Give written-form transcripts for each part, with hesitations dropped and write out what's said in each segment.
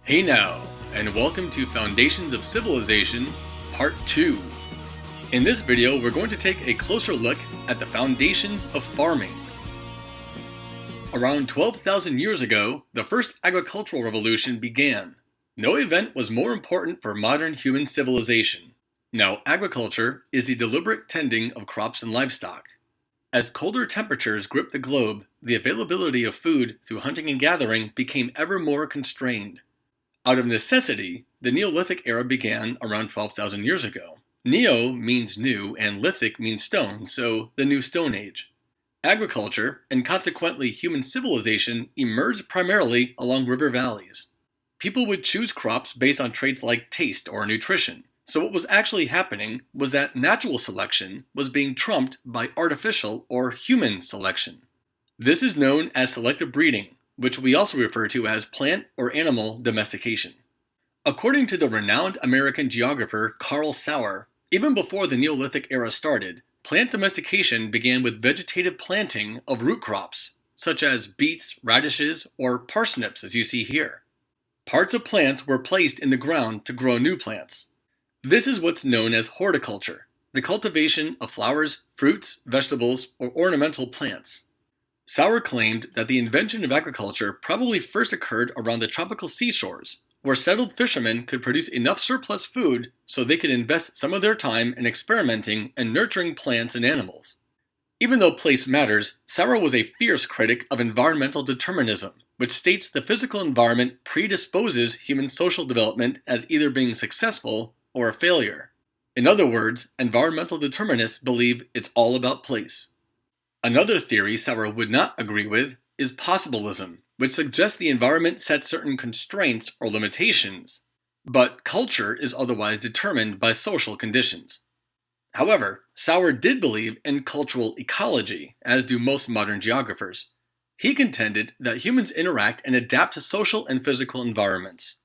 Hey now, and welcome to Foundations of Civilization, Part 2. In this video, we're going to take a closer look at the foundations of farming. Around 12,000 years ago, the first agricultural revolution began. No event was more important for modern human civilization. Now, agriculture is the deliberate tending of crops and livestock. As colder temperatures gripped the globe, the availability of food through hunting and gathering became ever more constrained. Out of necessity, the Neolithic era began around 12,000 years ago. Neo means new and lithic means stone, so the New Stone Age. Agriculture, and consequently human civilization, emerged primarily along river valleys. People would choose crops based on traits like taste or nutrition. So what was actually happening was that natural selection was being trumped by artificial or human selection. This is known as selective breeding, which we also refer to as plant or animal domestication. According to the renowned American geographer Carl Sauer, even before the Neolithic era started, plant domestication began with vegetative planting of root crops, such as beets, radishes, or parsnips as you see here. Parts of plants were placed in the ground to grow new plants. This is what's known as horticulture, the cultivation of flowers, fruits, vegetables, or ornamental plants. Sauer claimed that the invention of agriculture probably first occurred around the tropical seashores, where settled fishermen could produce enough surplus food so they could invest some of their time in experimenting and nurturing plants and animals. Even though place matters, Sauer was a fierce critic of environmental determinism, which states the physical environment predisposes human social development as either being successful or a failure. In other words, environmental determinists believe it's all about place. Another theory Sauer would not agree with is pastoralism, which suggests the environment sets certain constraints or limitations, but culture is otherwise determined by social conditions. However, Sauer did believe in cultural ecology, as do most modern geographers. He contended that humans interact and adapt to social and physical environments.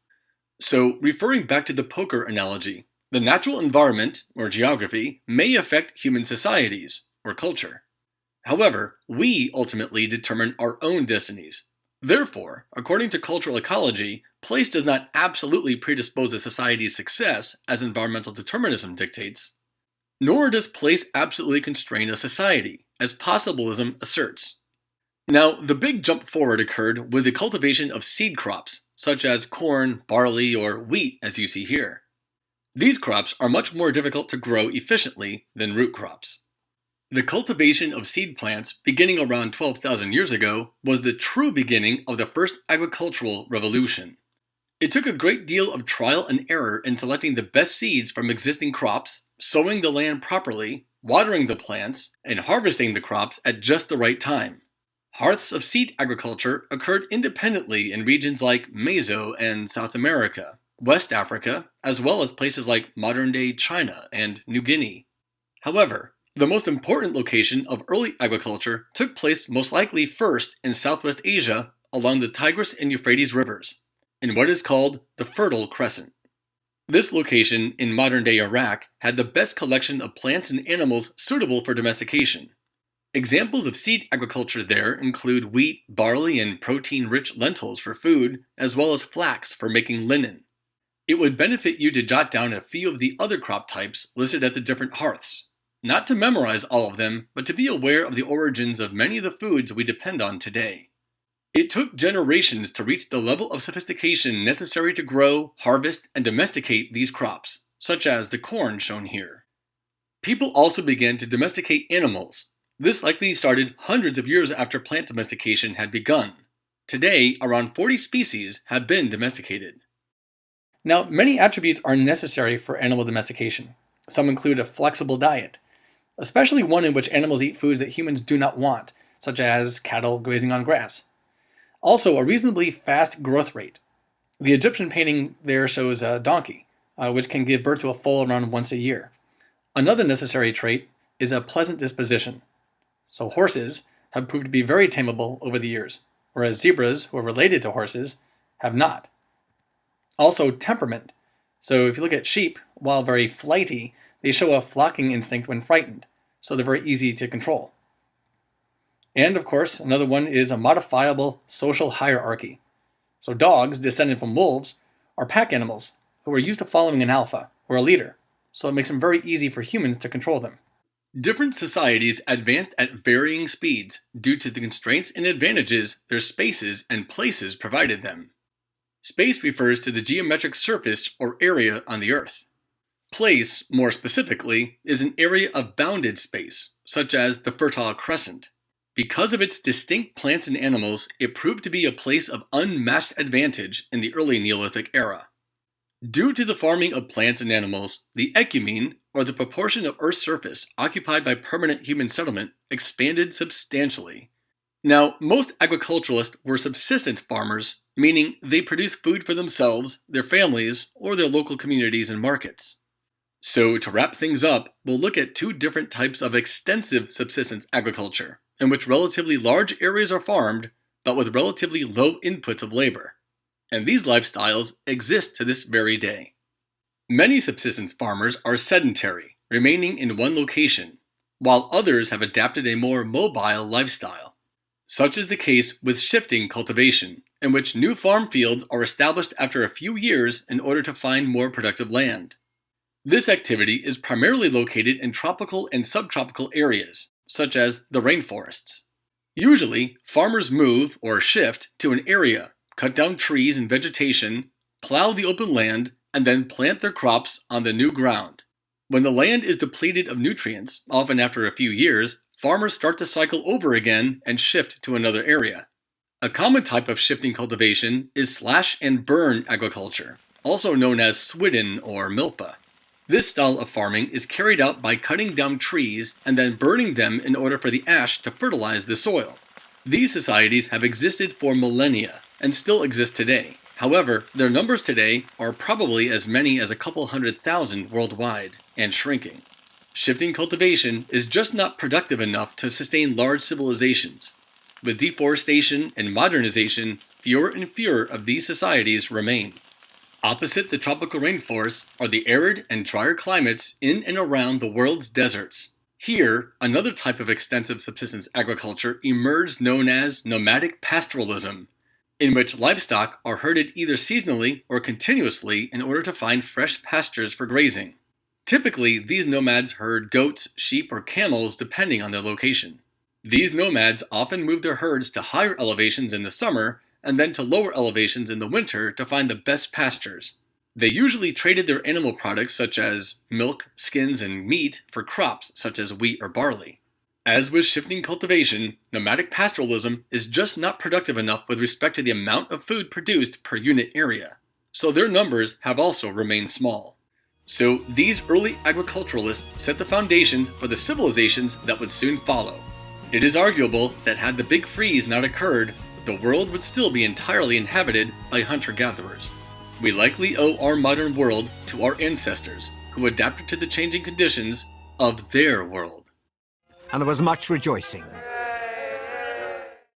So, referring back to the poker analogy, the natural environment, or geography, may affect human societies, or culture. However, we ultimately determine our own destinies. Therefore, according to cultural ecology, place does not absolutely predispose a society's success, as environmental determinism dictates. Nor does place absolutely constrain a society, as pastoralism asserts. Now, the big jump forward occurred with the cultivation of seed crops, such as corn, barley, or wheat, as you see here. These crops are much more difficult to grow efficiently than root crops. The cultivation of seed plants, beginning around 12,000 years ago, was the true beginning of the first agricultural revolution. It took a great deal of trial and error in selecting the best seeds from existing crops, sowing the land properly, watering the plants, and harvesting the crops at just the right time. Hearths of seed agriculture occurred independently in regions like Meso and South America, West Africa, as well as places like modern-day China and New Guinea. However, the most important location of early agriculture took place most likely first in Southwest Asia along the Tigris and Euphrates rivers, in what is called the Fertile Crescent. This location in modern-day Iraq had the best collection of plants and animals suitable for domestication. Examples of seed agriculture there include wheat, barley, and protein-rich lentils for food, as well as flax for making linen. It would benefit you to jot down a few of the other crop types listed at the different hearths. Not to memorize all of them, but to be aware of the origins of many of the foods we depend on today. It took generations to reach the level of sophistication necessary to grow, harvest, and domesticate these crops, such as the corn shown here. People also began to domesticate animals. This likely started hundreds of years after plant domestication had begun. Today, around 40 species have been domesticated. Now, many attributes are necessary for animal domestication. Some include a flexible diet, especially one in which animals eat foods that humans do not want, such as cattle grazing on grass. Also, a reasonably fast growth rate. The Egyptian painting there shows a donkey, which can give birth to a foal around once a year. Another necessary trait is a pleasant disposition. So horses have proved to be very tameable over the years, whereas zebras, who are related to horses, have not. Also, temperament. So if you look at sheep, while very flighty, they show a flocking instinct when frightened, so they're very easy to control. And of course, another one is a modifiable social hierarchy. So dogs, descended from wolves, are pack animals, who are used to following an alpha, or a leader, so it makes them very easy for humans to control them. Different societies advanced at varying speeds due to the constraints and advantages their spaces and places provided them. Space refers to the geometric surface or area on the Earth. Place, more specifically, is an area of bounded space, such as the Fertile Crescent. Because of its distinct plants and animals, it proved to be a place of unmatched advantage in the early Neolithic era. Due to the farming of plants and animals, the ecumene, or the proportion of Earth's surface occupied by permanent human settlement, expanded substantially. Now, most agriculturalists were subsistence farmers, meaning they produced food for themselves, their families, or their local communities and markets. So, to wrap things up, we'll look at two different types of extensive subsistence agriculture, in which relatively large areas are farmed, but with relatively low inputs of labor. And these lifestyles exist to this very day. Many subsistence farmers are sedentary, remaining in one location, while others have adapted a more mobile lifestyle. Such is the case with shifting cultivation, in which new farm fields are established after a few years in order to find more productive land. This activity is primarily located in tropical and subtropical areas, such as the rainforests. Usually, farmers move or shift to an area, cut down trees and vegetation, plow the open land, and then plant their crops on the new ground. When the land is depleted of nutrients, often after a few years, farmers start the cycle over again and shift to another area. A common type of shifting cultivation is slash and burn agriculture, also known as swidden or milpa. This style of farming is carried out by cutting down trees and then burning them in order for the ash to fertilize the soil. These societies have existed for millennia and still exist today. However, their numbers today are probably as many as a couple 100,000 worldwide, and shrinking. Shifting cultivation is just not productive enough to sustain large civilizations. With deforestation and modernization, fewer and fewer of these societies remain. Opposite the tropical rainforests are the arid and drier climates in and around the world's deserts. Here, another type of extensive subsistence agriculture emerged known as nomadic pastoralism, in which livestock are herded either seasonally or continuously in order to find fresh pastures for grazing. Typically, these nomads herd goats, sheep, or camels depending on their location. These nomads often move their herds to higher elevations in the summer and then to lower elevations in the winter to find the best pastures. They usually traded their animal products such as milk, skins, and meat for crops such as wheat or barley. As with shifting cultivation, nomadic pastoralism is just not productive enough with respect to the amount of food produced per unit area, so their numbers have also remained small. So these early agriculturalists set the foundations for the civilizations that would soon follow. It is arguable that had the Big Freeze not occurred, the world would still be entirely inhabited by hunter-gatherers. We likely owe our modern world to our ancestors, who adapted to the changing conditions of their world. And there was much rejoicing.